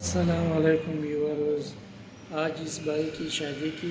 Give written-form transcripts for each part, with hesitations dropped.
अस्सलाम वालेकुम व्यूअर्स। आज इस भाई की शादी की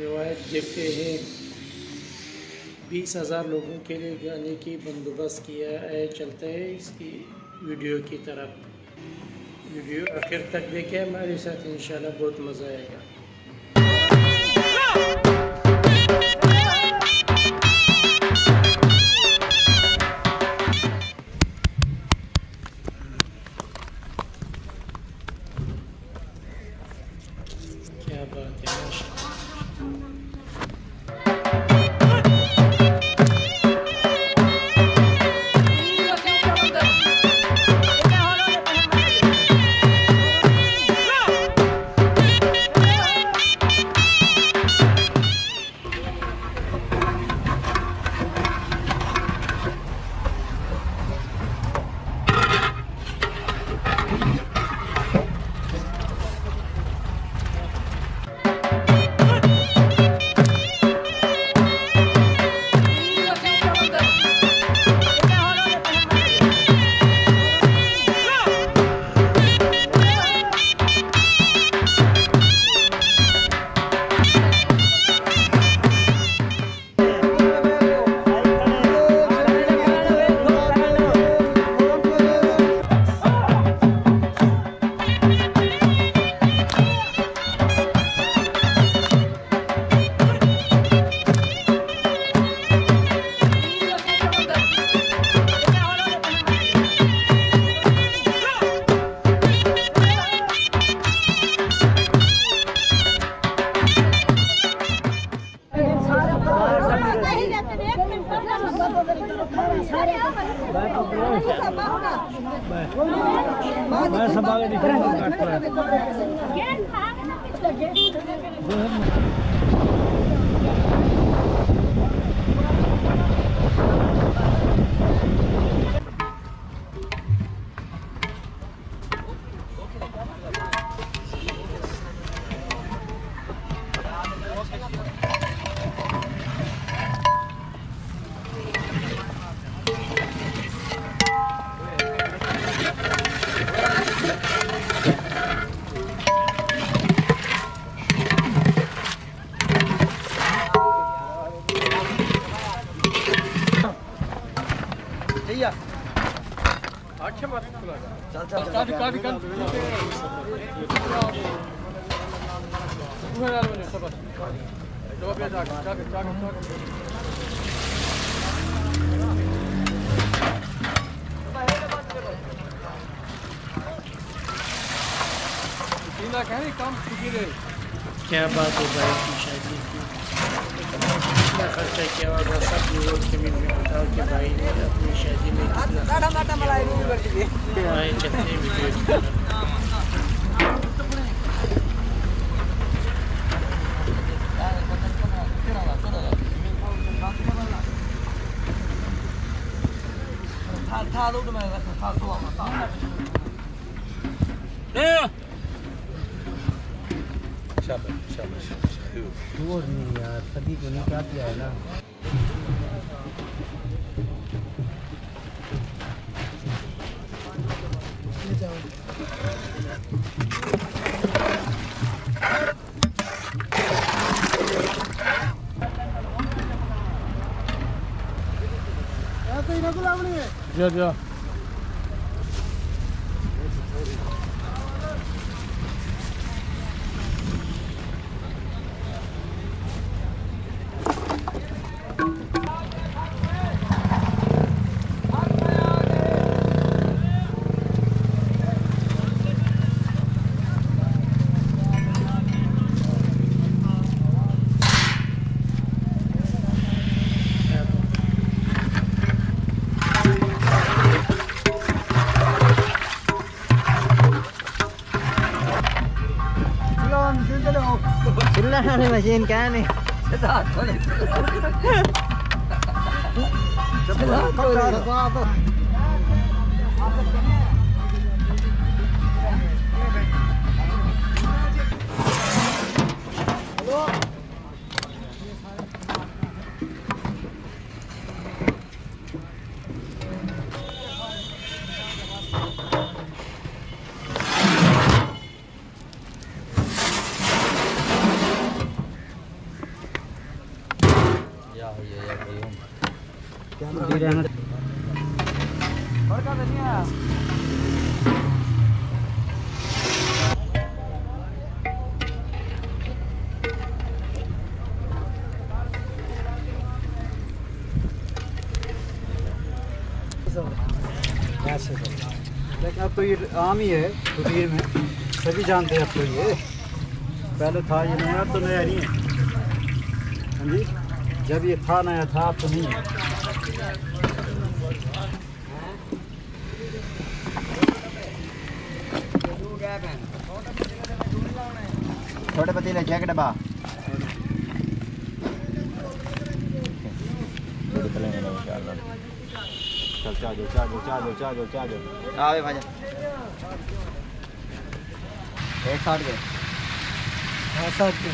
रिवायत देखते हैं। 20,000 लोगों के लिए गाने की बंदोबस्त किया है। चलते हैं इसकी वीडियो की तरफ। वीडियो आखिर तक देखें हमारे साथ, इंशाल्लाह बहुत मज़ा आएगा। क्या बात है, माशाअल्लाह। क्या बात है, भाई की शादी की कितना खर्चा किया होगा सब लोग कमेंट में बताओ कि भाई ने अपनी शादी में कितना आए। चलते हैं वीडियो की तरफ। वो नहीं यार, सभी को नहीं काट है ना। जा जा मशीन क्या नहीं लेकिन अब तो ये आम ही है रूटीन में, सभी जानते हैं अब तो ये, पहले था ये नया, तो नया नहीं है। हाँ जी, जब ये था नया था, अब तो नहीं है। छोटे पतीले 6 का डब्बा चल चाजो आवे भाजा 160 के। हाँ 60 के।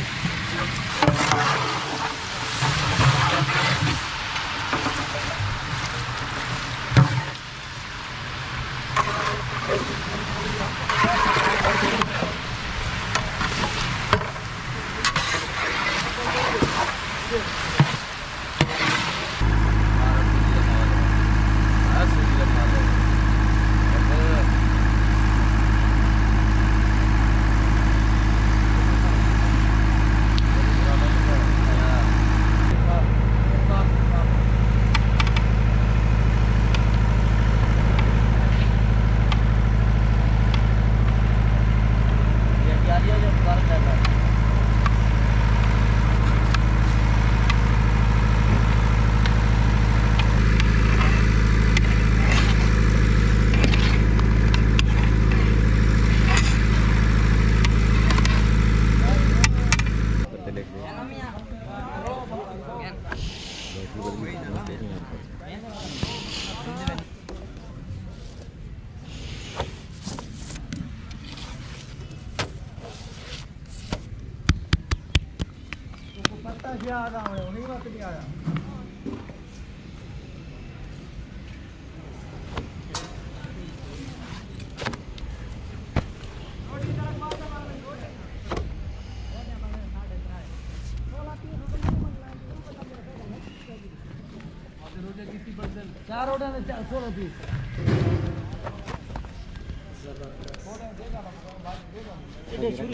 चार रोटियां 16 पीस।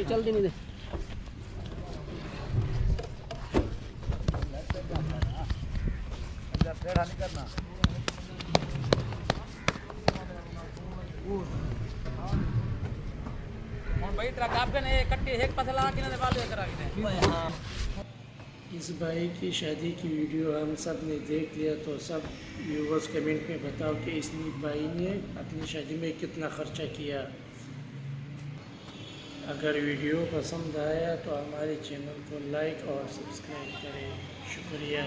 चलती नहीं दे। करना भाई तेरा काफी ने कट्टी एक पसला के ने वाले करा के। इस भाई की शादी की वीडियो हम सब ने देख लिया, तो सब व्यूवर्स कमेंट में बताओ कि इस भाई ने अपनी शादी में कितना खर्चा किया। अगर वीडियो पसंद आया तो हमारे चैनल को लाइक और सब्सक्राइब करें। शुक्रिया।